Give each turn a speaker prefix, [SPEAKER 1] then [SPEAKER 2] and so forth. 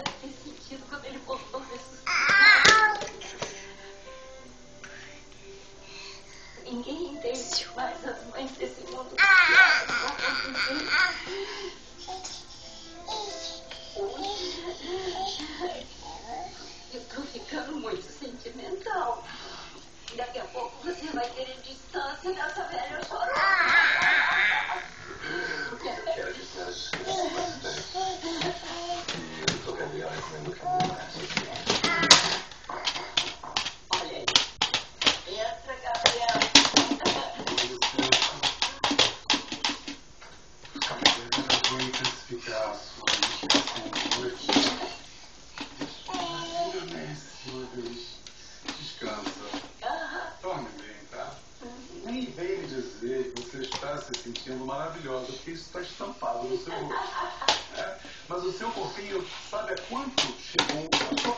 [SPEAKER 1] deve ter sentido quando ele voltou ressuscitado. Ninguém entende mais as mães desse mundo. Eu tô ficando muito sentimental. Daqui a pouco você vai querer distância dessa velha chorona.
[SPEAKER 2] Eu quero que a distância seja bastante. E eu tô recomendo que a mulher seja.
[SPEAKER 1] Olha aí. Entra, Gabriel.
[SPEAKER 2] Os cavaleiros não vão intensificar a sua dedicação hoje. Descansa. Dorme bem, tá? Nem vem me dizer que você está se sentindo maravilhosa, porque isso está estampado no seu rosto. Mas o seu corpinho sabe a quanto chegou a sua